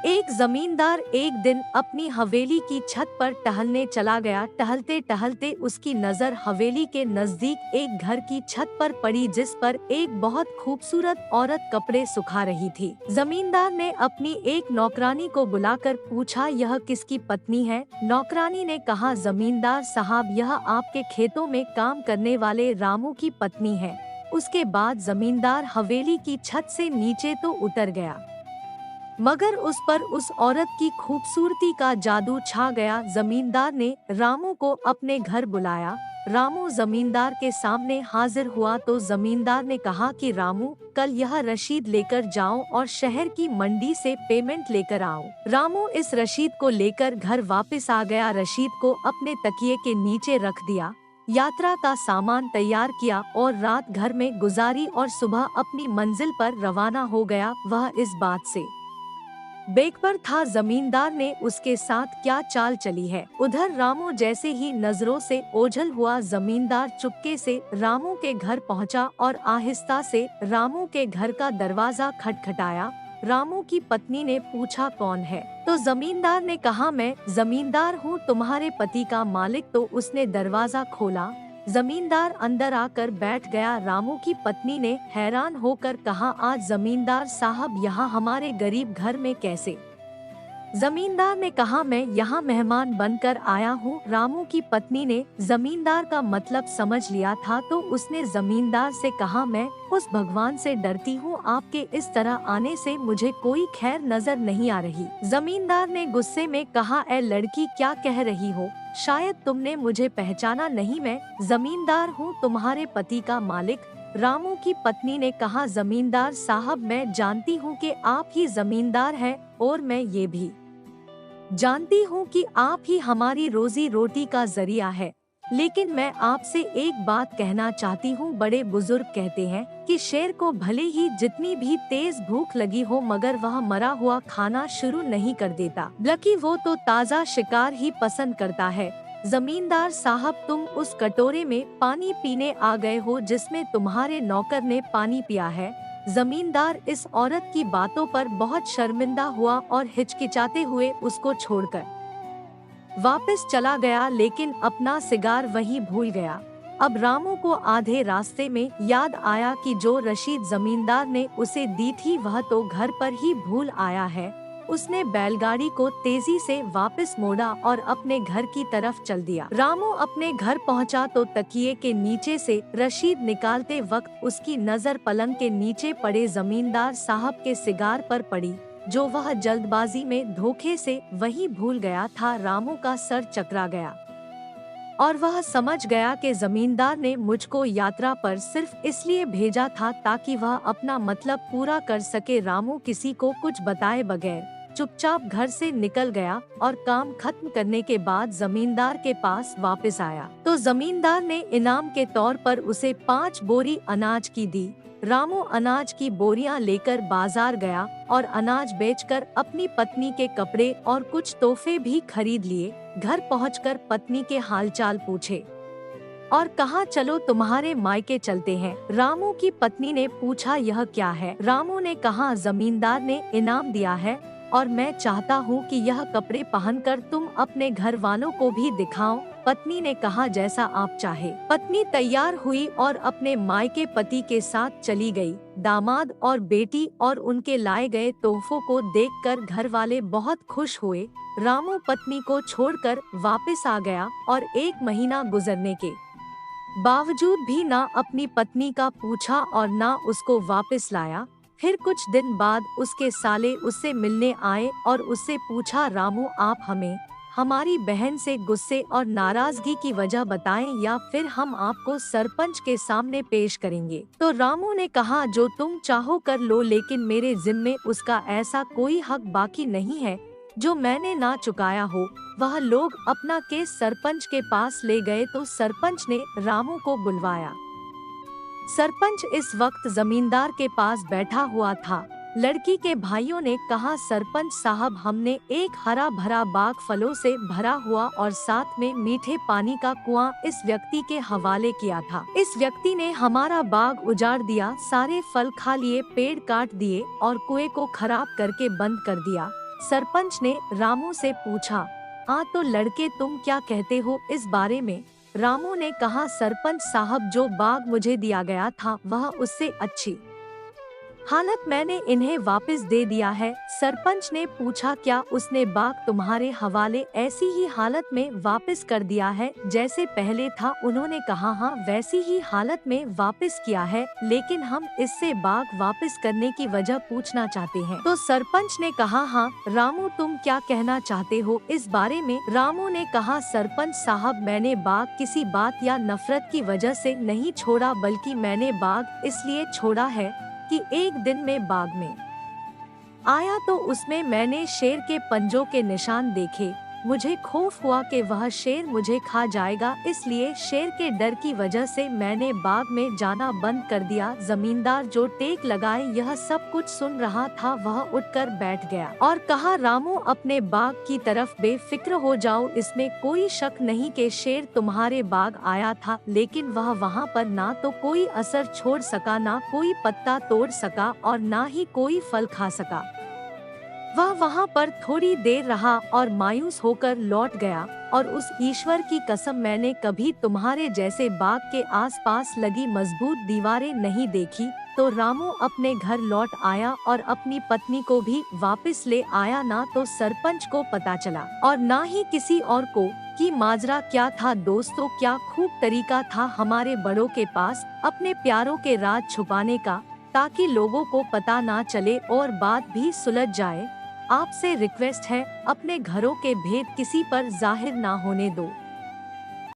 एक जमींदार एक दिन अपनी हवेली की छत पर टहलने चला गया। टहलते टहलते उसकी नजर हवेली के नजदीक एक घर की छत पर पड़ी, जिस पर एक बहुत खूबसूरत औरत कपड़े सुखा रही थी। जमींदार ने अपनी एक नौकरानी को बुलाकर पूछा, यह किसकी पत्नी है? नौकरानी ने कहा, जमींदार साहब, यह आपके खेतों में काम करने वाले रामू की पत्नी है। उसके बाद जमींदार हवेली की छत से नीचे तो उतर गया, मगर उस पर उस औरत की खूबसूरती का जादू छा गया। जमींदार ने रामू को अपने घर बुलाया। रामू जमींदार के सामने हाजिर हुआ तो जमींदार ने कहा कि रामू, कल यह रसीद लेकर जाओ और शहर की मंडी से पेमेंट लेकर आओ। रामू इस रसीद को लेकर घर वापस आ गया। रसीद को अपने तकिए के नीचे रख दिया, यात्रा का सामान तैयार किया और रात घर में गुजारी और सुबह अपनी मंजिल पर रवाना हो गया। वह इस बात से बेखबर था जमींदार ने उसके साथ क्या चाल चली है। उधर रामू जैसे ही नजरों से ओझल हुआ, जमींदार चुपके से रामू के घर पहुंचा और आहिस्ता से रामू के घर का दरवाजा खटखटाया। रामू की पत्नी ने पूछा, कौन है? तो जमींदार ने कहा, मैं जमींदार हूँ, तुम्हारे पति का मालिक। तो उसने दरवाजा खोला। जमींदार अंदर आकर बैठ गया। रामू की पत्नी ने हैरान होकर कहा, आज जमींदार साहब यहाँ हमारे गरीब घर में कैसे? जमींदार ने कहा, मैं यहाँ मेहमान बनकर आया हूँ। रामू की पत्नी ने जमींदार का मतलब समझ लिया था तो उसने जमींदार से कहा, मैं उस भगवान से डरती हूँ, आपके इस तरह आने से मुझे कोई खैर नजर नहीं आ रही। जमींदार ने गुस्से में कहा, ए लड़की, क्या कह रही हो? शायद तुमने मुझे पहचाना नहीं, मैं जमींदार हूँ, तुम्हारे पति का मालिक। रामू की पत्नी ने कहा, जमींदार साहब, मैं जानती हूँ कि आप ही जमींदार हैं और मैं ये भी जानती हूँ कि आप ही हमारी रोजी रोटी का जरिया है, लेकिन मैं आपसे एक बात कहना चाहती हूँ। बड़े बुजुर्ग कहते हैं कि शेर को भले ही जितनी भी तेज भूख लगी हो, मगर वह मरा हुआ खाना शुरू नहीं कर देता, बल्कि वो तो ताज़ा शिकार ही पसंद करता है। जमींदार साहब, तुम उस कटोरे में पानी पीने आ गए हो जिसमें तुम्हारे नौकर ने पानी पिया है। जमींदार इस औरत की बातों पर बहुत शर्मिंदा हुआ और हिचकिचाते हुए उसको छोड़कर वापस चला गया, लेकिन अपना सिगार वहीं भूल गया। अब रामू को आधे रास्ते में याद आया कि जो रसीद जमींदार ने उसे दी थी वह तो घर पर ही भूल आया है। उसने बैलगाड़ी को तेजी से वापस मोड़ा और अपने घर की तरफ चल दिया। रामू अपने घर पहुंचा तो तकिए के नीचे से रसीद निकालते वक्त उसकी नजर पलंग के नीचे पड़े जमींदार साहब के सिगार पर पड़ी, जो वह जल्दबाजी में धोखे से वहीं भूल गया था। रामू का सर चकरा गया और वह समझ गया कि जमींदार ने मुझको यात्रा पर सिर्फ इसलिए भेजा था ताकि वह अपना मतलब पूरा कर सके। रामू किसी को कुछ बताए बगैर चुपचाप घर से निकल गया और काम खत्म करने के बाद जमींदार के पास वापस आया तो जमींदार ने इनाम के तौर पर उसे 5 बोरी अनाज की दी। रामू अनाज की बोरियां लेकर बाजार गया और अनाज बेचकर अपनी पत्नी के कपड़े और कुछ तोहफे भी खरीद लिए। घर पहुंचकर पत्नी के हालचाल पूछे और कहा, चलो तुम्हारे मायके चलते हैं। रामू की पत्नी ने पूछा, यह क्या है? रामू ने कहा, जमींदार ने इनाम दिया है और मैं चाहता हूँ कि यह कपड़े पहनकर तुम अपने घर वालों को भी दिखाओ। पत्नी ने कहा, जैसा आप चाहे। पत्नी तैयार हुई और अपने मायके पति के साथ चली गई। दामाद और बेटी और उनके लाए गए तोहफों को देखकर घर वाले बहुत खुश हुए। रामू पत्नी को छोड़कर वापस आ गया और 1 महीना गुजरने के बावजूद भी ना अपनी पत्नी का पूछा और ना उसको वापस लाया। फिर कुछ दिन बाद उसके साले उससे मिलने आए और उससे पूछा, रामू, आप हमें हमारी बहन से गुस्से और नाराजगी की वजह बताएं या फिर हम आपको सरपंच के सामने पेश करेंगे। तो रामू ने कहा, जो तुम चाहो कर लो, लेकिन मेरे जिम्मे उसका ऐसा कोई हक बाकी नहीं है जो मैंने ना चुकाया हो। वह लोग अपना केस सरपंच के पास ले गए तो सरपंच ने रामू को बुलवाया। सरपंच इस वक्त जमींदार के पास बैठा हुआ था। लड़की के भाइयों ने कहा, सरपंच साहब, हमने एक हरा भरा बाग फलों से भरा हुआ और साथ में मीठे पानी का कुआं इस व्यक्ति के हवाले किया था। इस व्यक्ति ने हमारा बाग उजाड़ दिया, सारे फल खा लिए, पेड़ काट दिए और कुएं को खराब करके बंद कर दिया। सरपंच ने रामू से पूछा, तो लड़के तुम क्या कहते हो इस बारे में? रामू ने कहा, सरपंच साहब जो बाग मुझे दिया गया था वह उससे अच्छी हालत मैंने इन्हें वापस दे दिया है। सरपंच ने पूछा, क्या उसने बाग तुम्हारे हवाले ऐसी ही हालत में वापस कर दिया है जैसे पहले था? उन्होंने कहा, हाँ वैसी ही हालत में वापस किया है, लेकिन हम इससे बाग वापस करने की वजह पूछना चाहते हैं। तो सरपंच ने कहा, हाँ रामू तुम क्या कहना चाहते हो इस बारे में? रामू ने कहा, सरपंच साहब मैंने बाग किसी बात या नफरत की वजह से नहीं छोड़ा, बल्कि मैंने बाग इसलिए छोड़ा है कि एक दिन में बाग में आया तो उसमें मैंने शेर के पंजों के निशान देखे। मुझे खौफ हुआ कि वह शेर मुझे खा जाएगा, इसलिए शेर के डर की वजह से मैंने बाग में जाना बंद कर दिया। जमींदार जो टेक लगाए यह सब कुछ सुन रहा था, वह उठकर बैठ गया और कहा, रामू अपने बाग की तरफ बेफिक्र हो जाओ, इसमें कोई शक नहीं कि शेर तुम्हारे बाग आया था, लेकिन वह वहाँ पर ना तो कोई असर छोड़ सका, ना कोई पत्ता तोड़ सका और ना ही कोई फल खा सका। वह वहाँ पर थोड़ी देर रहा और मायूस होकर लौट गया, और उस ईश्वर की कसम मैंने कभी तुम्हारे जैसे बाग के आसपास लगी मजबूत दीवारें नहीं देखी। तो रामू अपने घर लौट आया और अपनी पत्नी को भी वापस ले आया। ना तो सरपंच को पता चला और ना ही किसी और को कि माजरा क्या था। दोस्तों, क्या खूब तरीका था हमारे बड़ों के पास अपने प्यारों के राज छुपाने का, ताकि लोगों को पता ना चले और बात भी सुलझ जाए। आपसे रिक्वेस्ट है, अपने घरों के भेद किसी पर जाहिर ना होने दो।